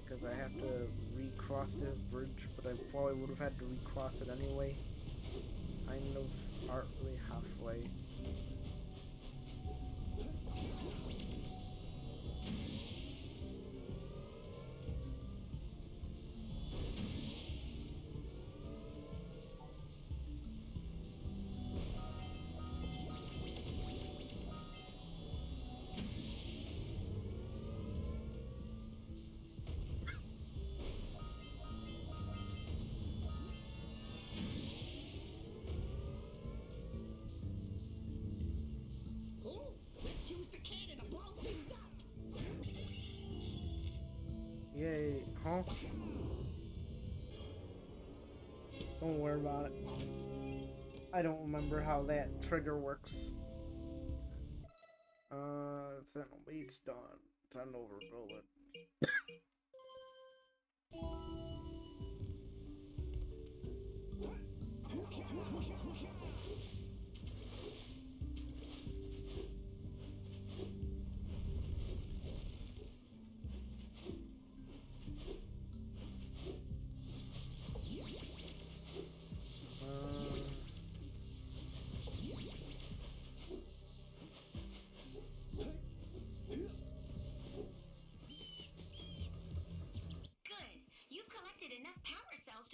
Speaker 1: Because I have to recross this bridge, but I probably would have had to recross it anyway. Kind of partly halfway.
Speaker 5: Ooh, let's use the cannon to blow things up.
Speaker 1: Yay, huh? Don't worry about it. I don't remember how that trigger works. Then weight's done. Time to overbuild it.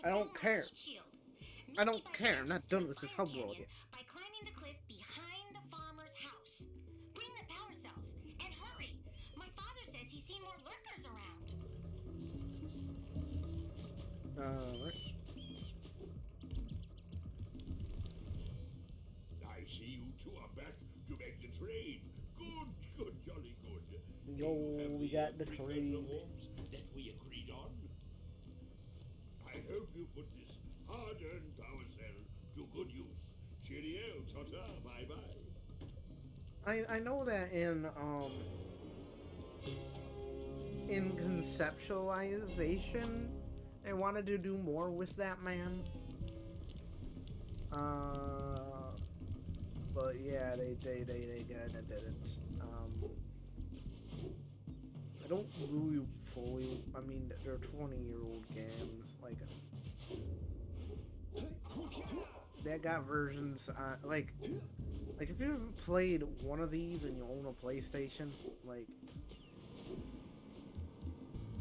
Speaker 1: I don't
Speaker 2: my
Speaker 1: care.
Speaker 2: heat shield.
Speaker 1: I don't
Speaker 2: Meet me by
Speaker 1: care.
Speaker 2: the
Speaker 1: I'm not
Speaker 2: entrance to
Speaker 1: done
Speaker 2: the
Speaker 1: with this
Speaker 2: fire
Speaker 1: hub world
Speaker 2: canyon
Speaker 1: yet.
Speaker 2: by climbing the cliff behind the farmer's house. Bring the power cells and hurry. My father says he's seen more lurkers around.
Speaker 1: Alright.
Speaker 4: I see you two are back to make the trade. Good, jolly good.
Speaker 1: Yo,
Speaker 4: You have
Speaker 1: we got the
Speaker 4: precursor
Speaker 1: trade.
Speaker 4: worms that we agreed on. I hope you put this hard-earned power cell to good use. Cheerio, ta-ta, bye-bye.
Speaker 1: I know that in conceptualization they wanted to do more with that man. But yeah, they kinda didn't. I don't really fully. I mean, they're 20-year-old games. Like, they got versions. Like if you haven't played one of these and you own a PlayStation, like,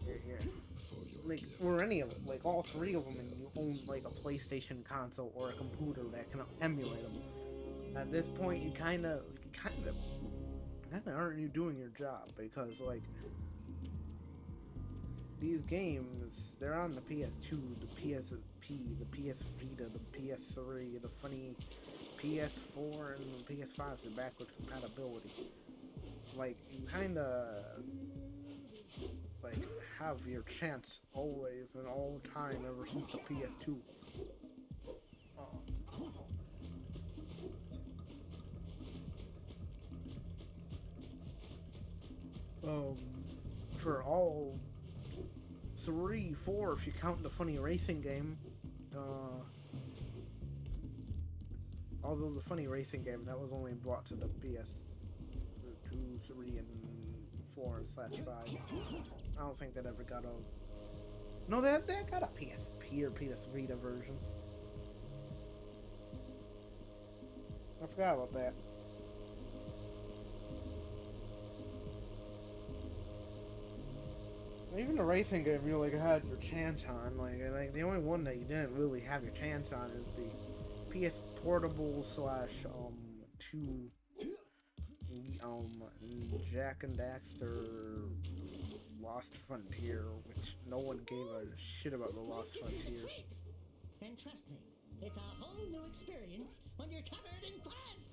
Speaker 1: here,
Speaker 7: For your
Speaker 1: like,
Speaker 7: gift,
Speaker 1: or any of them, like all three of them, and you own like a PlayStation console or a computer that can emulate them. At this point, you kind of aren't you doing your job, because like these games, they're on the PS2, the PSP, the PS Vita, the PS3, the funny PS4, and the PS5's the backward compatibility. Like, you kind of like have your chance always and all the time ever since the PS2. For all 3, 4, if you count the funny racing game, although the funny racing game that was only brought to the PS2, 3, and 4 and /5. I don't think that ever got a. No, that got a PSP or PS Vita version. I forgot about that. Even the racing game you like had your chance on, like the only one that you didn't really have your chance on is the PS Portable / 2 Jak and Daxter Lost Frontier, which no one gave a shit about the Lost Frontier.
Speaker 5: And trust me, it's a whole new experience when you're covered in fuzz.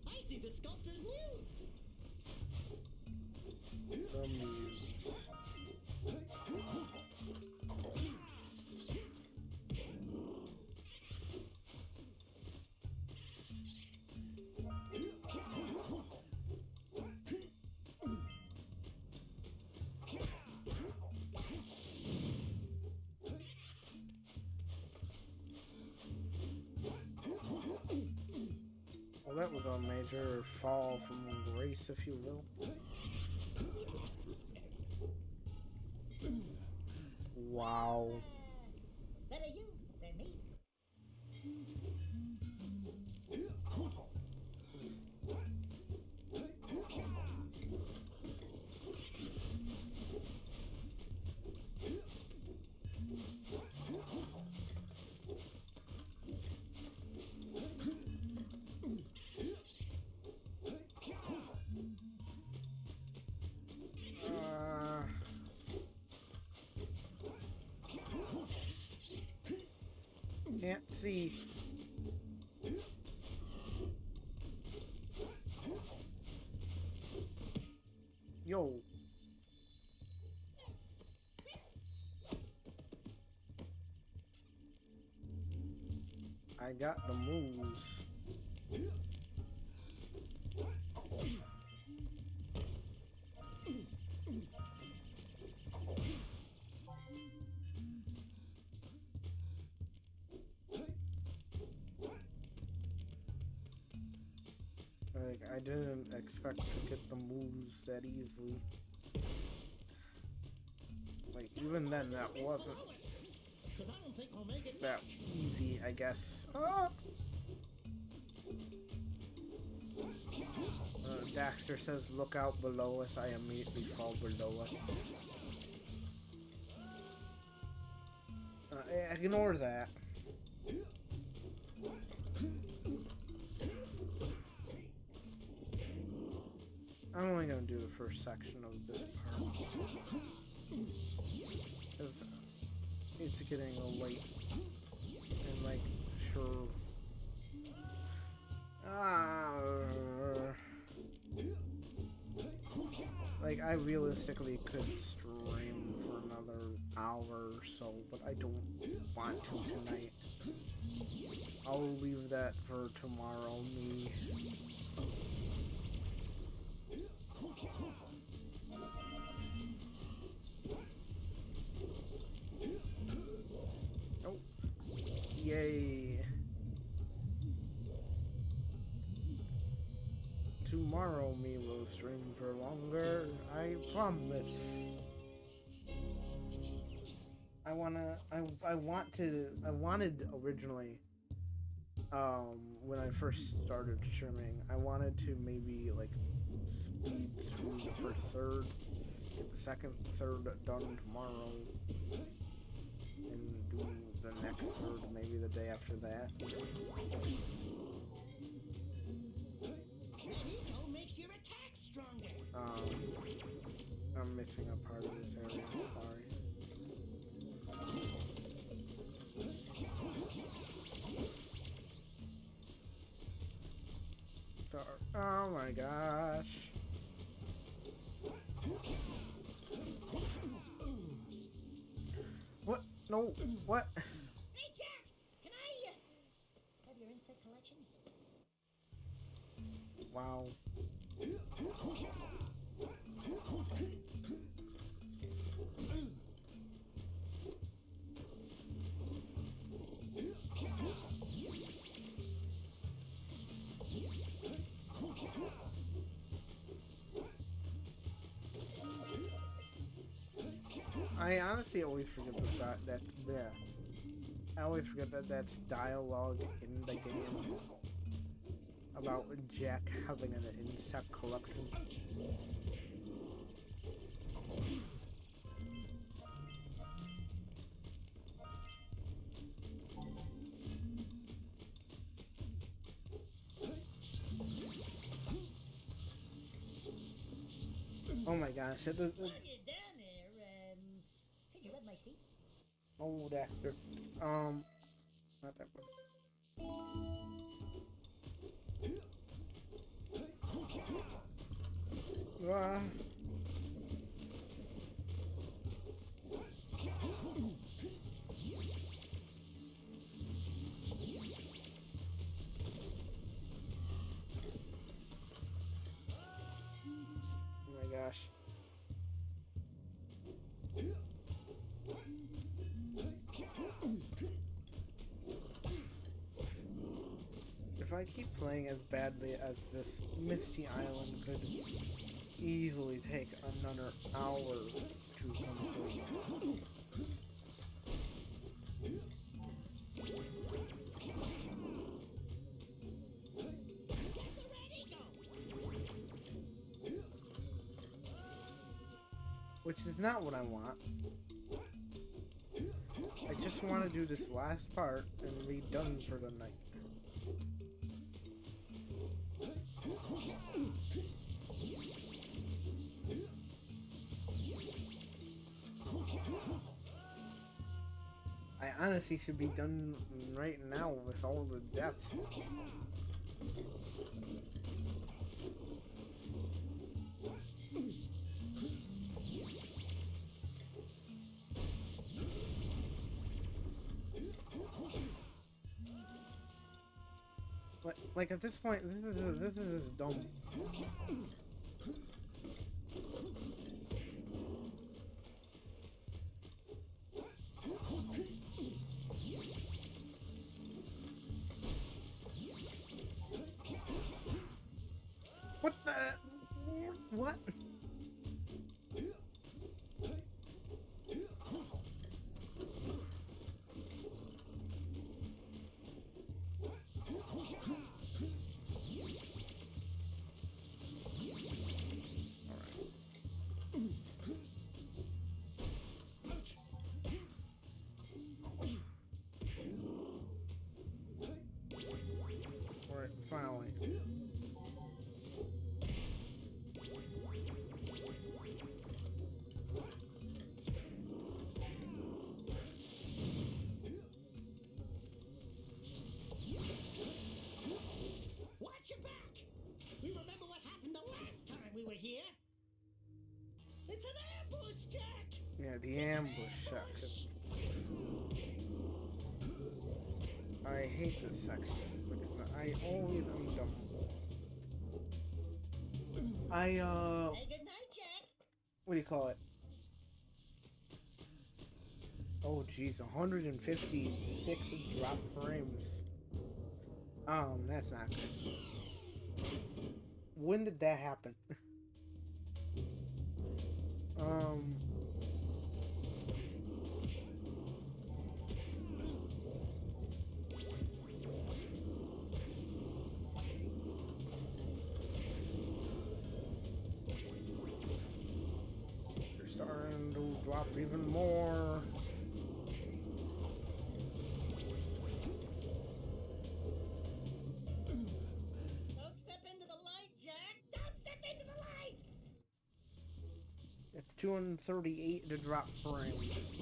Speaker 5: I see the sculptor's muse.
Speaker 1: The Muse. Well, that was a major fall from grace, if you will. Wow.
Speaker 5: Better you than me.
Speaker 1: Can't see. Yo. I got the moves. Like, I didn't expect to get the moves that easily. Like, even then, that wasn't
Speaker 5: Because I don't think we'll make it.
Speaker 1: that easy, I guess. Ah! Daxter says, look out below us. I immediately fall below us. Ignore that. I'm only gonna do the first section of this part. Because it's getting a little late. And, like, sure. Like, I realistically could stream for another hour or so, but I don't want to tonight. I'll leave that for tomorrow, me. Oh. Yay. Tomorrow me will stream for longer, I promise. I wanted originally, when I first started streaming, I wanted to maybe, like, speed through the first third, get the second third done tomorrow, and do the next third maybe the day after that.
Speaker 5: Eco makes your attack stronger.
Speaker 1: I'm missing a part of this area, sorry. So, oh my gosh. What? No, what?
Speaker 5: Hey, Jack! Can I, have your insect collection?
Speaker 1: Wow. I honestly always forget that's there. I always forget that that's dialogue in the game about Jack having an insect collection. Oh my gosh, it does.
Speaker 5: While you're down there, could you rub my feet?
Speaker 1: Oh, Daxter. Not that one. Ah. Oh my gosh. If I keep playing as badly as this, Misty Island could easily take another hour to complete. Which is not what I want. I just want to do this last part and be done for the night. I honestly should be done right now with all the deaths. Like at this point, this is dumb. What? Alright, finally.
Speaker 5: Watch your back! We remember what happened the last time we were here. It's an ambush, Jack!
Speaker 1: Yeah, the ambush section. I hate this section because I always am dumb.
Speaker 5: Hey, good night, Jack.
Speaker 1: What do you call it? Oh geez, 156 drop frames. That's not good. When did that happen? They're starting to drop even more.
Speaker 5: Don't step into the light, Jack! Don't step into the light!
Speaker 1: It's 238 to drop frames.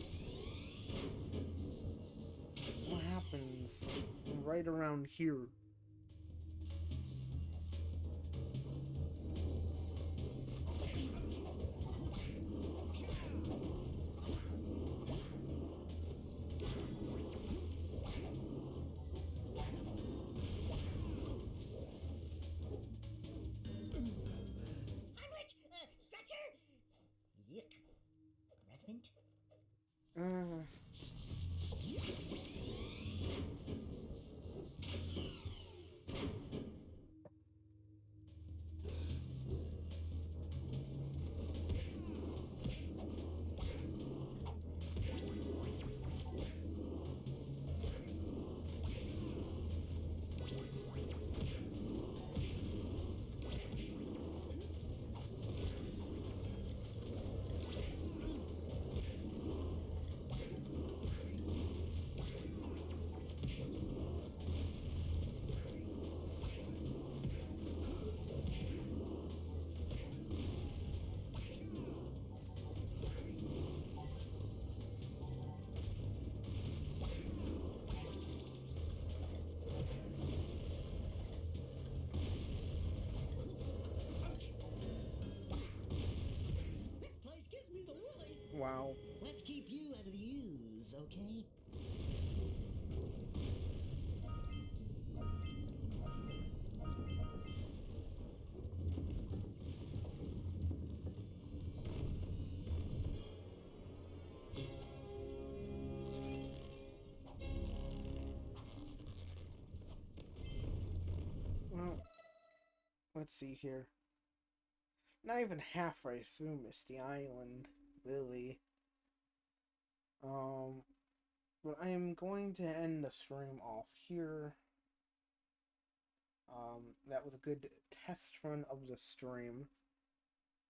Speaker 1: What happens right around here?
Speaker 5: Heimlich! Stretcher! Yuck. Breath mint? This place gives me the willies.
Speaker 1: Wow.
Speaker 5: Let's keep you out of the ooze, okay?
Speaker 1: Well, let's see here. Not even halfway through Misty Island, really. But I am going to end the stream off here. That was a good test run of the stream,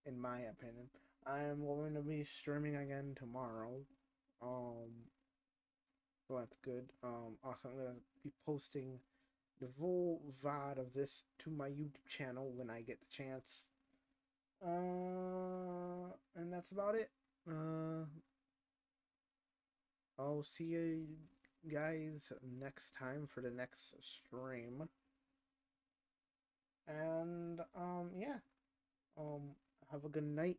Speaker 1: in my opinion. I am going to be streaming again tomorrow. So that's good. Also, I'm gonna be posting the full VOD of this to my YouTube channel when I get the chance. And that's about it. I'll see you guys next time for the next stream. And, yeah. Have a good night.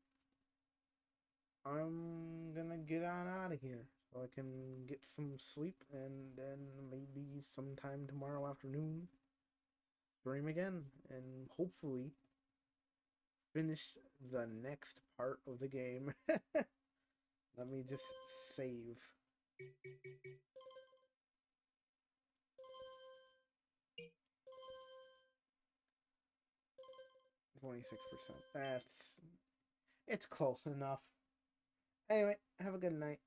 Speaker 1: I'm gonna get on out of here so I can get some sleep, and then maybe sometime tomorrow afternoon stream again and hopefully finish the next part of the game. Let me just save. 26%. It's close enough. Anyway, have a good night.